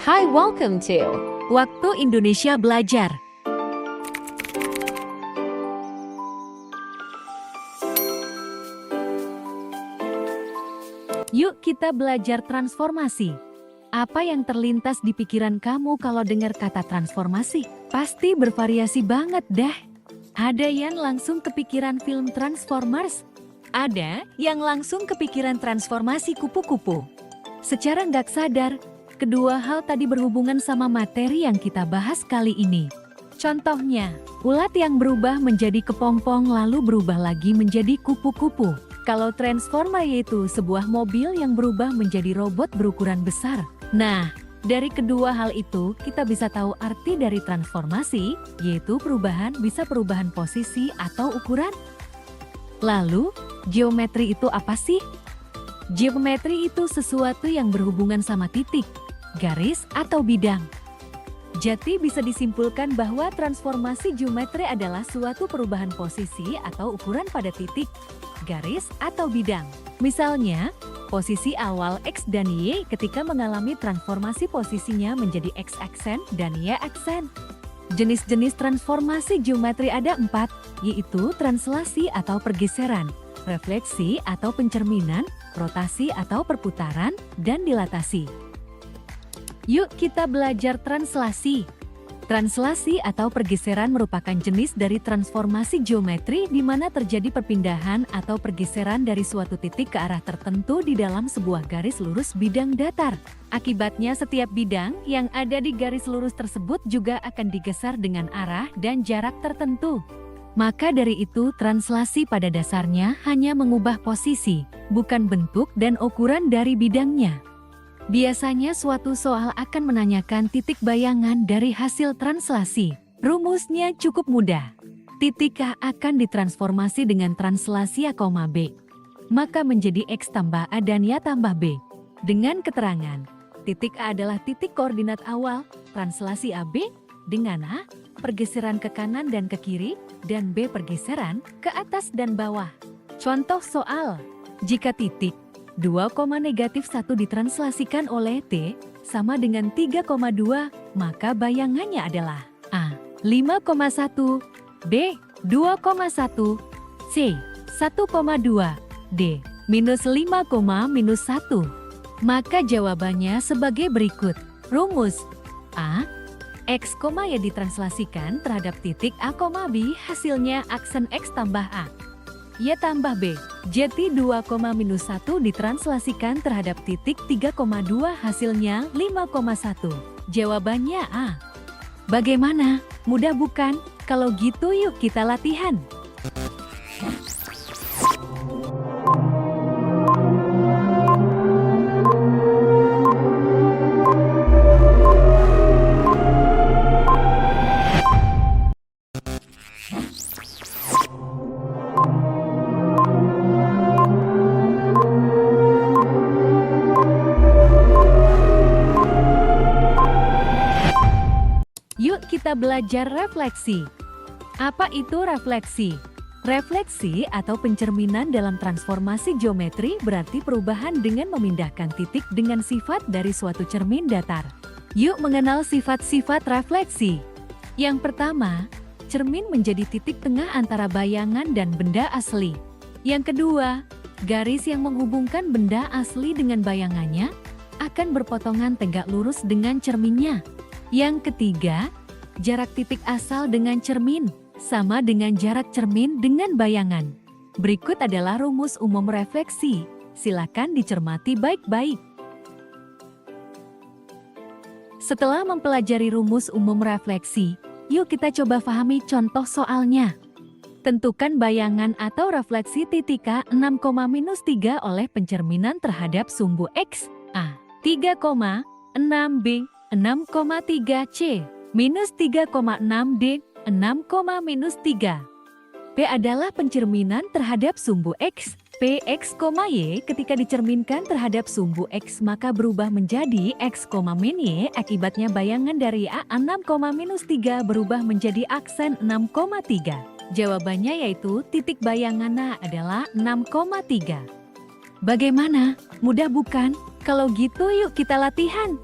Hi, welcome to Waktu Indonesia Belajar. Yuk kita belajar transformasi. Apa yang terlintas di pikiran kamu kalau dengar kata transformasi? Pasti bervariasi banget deh. Ada yang langsung kepikiran film Transformers. Ada yang langsung kepikiran transformasi kupu-kupu. Secara nggak sadar, kedua hal tadi berhubungan sama materi yang kita bahas kali ini. Contohnya, ulat yang berubah menjadi kepompong lalu berubah lagi menjadi kupu-kupu. Kalau transformer yaitu sebuah mobil yang berubah menjadi robot berukuran besar. Nah, dari kedua hal itu kita bisa tahu arti dari transformasi, yaitu perubahan posisi atau ukuran. Lalu, geometri itu apa sih? Geometri itu sesuatu yang berhubungan sama titik, garis, atau bidang. Jadi bisa disimpulkan bahwa transformasi geometri adalah suatu perubahan posisi atau ukuran pada titik, garis, atau bidang. Misalnya, posisi awal X dan Y ketika mengalami transformasi posisinya menjadi X aksen dan Y aksen. Jenis-jenis transformasi geometri ada 4, yaitu translasi atau pergeseran, refleksi atau pencerminan, rotasi atau perputaran, dan dilatasi. Yuk kita belajar translasi. Translasi atau pergeseran merupakan jenis dari transformasi geometri di mana terjadi perpindahan atau pergeseran dari suatu titik ke arah tertentu di dalam sebuah garis lurus bidang datar. Akibatnya setiap bidang yang ada di garis lurus tersebut juga akan digeser dengan arah dan jarak tertentu. Maka dari itu translasi pada dasarnya hanya mengubah posisi, bukan bentuk dan ukuran dari bidangnya. Biasanya suatu soal akan menanyakan titik bayangan dari hasil translasi. Rumusnya cukup mudah. Titik A akan ditransformasi dengan translasi A, B. Maka menjadi X tambah A dan Y tambah B. Dengan keterangan, titik A adalah titik koordinat awal, translasi AB, dengan A, pergeseran ke kanan dan ke kiri, dan B pergeseran ke atas dan bawah. Contoh soal, jika titik 2,-1 ditranslasikan oleh T sama dengan 3,2, maka bayangannya adalah A. 5,1, B. 2,1, C. 1,2, D. minus 5,-1. Maka jawabannya sebagai berikut. Rumus A. X, Y ditranslasikan terhadap titik A, B, hasilnya aksen X tambah A. Y tambah B. Jadi 2,-1 ditranslasikan terhadap titik 3,2 hasilnya 5,1. Jawabannya A. Bagaimana? Mudah bukan? Kalau gitu yuk kita latihan. Yuk kita belajar refleksi. Apa itu refleksi? Refleksi atau pencerminan dalam transformasi geometri berarti perubahan dengan memindahkan titik dengan sifat dari suatu cermin datar. Yuk mengenal sifat-sifat refleksi. Yang pertama, cermin menjadi titik tengah antara bayangan dan benda asli. Yang kedua, garis yang menghubungkan benda asli dengan bayangannya akan berpotongan tegak lurus dengan cerminnya. Yang ketiga, jarak titik asal dengan cermin sama dengan jarak cermin dengan bayangan. Berikut adalah rumus umum refleksi. Silakan dicermati baik-baik. Setelah mempelajari rumus umum refleksi, yuk kita coba pahami contoh soalnya. Tentukan bayangan atau refleksi titik A 6,-3 oleh pencerminan terhadap sumbu X, A, 3,6 B, 6,3 C, minus 3,6 D, 6,-3. P adalah pencerminan terhadap sumbu X, P, X, Y ketika dicerminkan terhadap sumbu X maka berubah menjadi X, min Y, akibatnya bayangan dari A 6,-3 berubah menjadi aksen 6,3. Jawabannya yaitu titik bayangan A adalah 6,3. Bagaimana? Mudah bukan? Kalau gitu yuk kita latihan.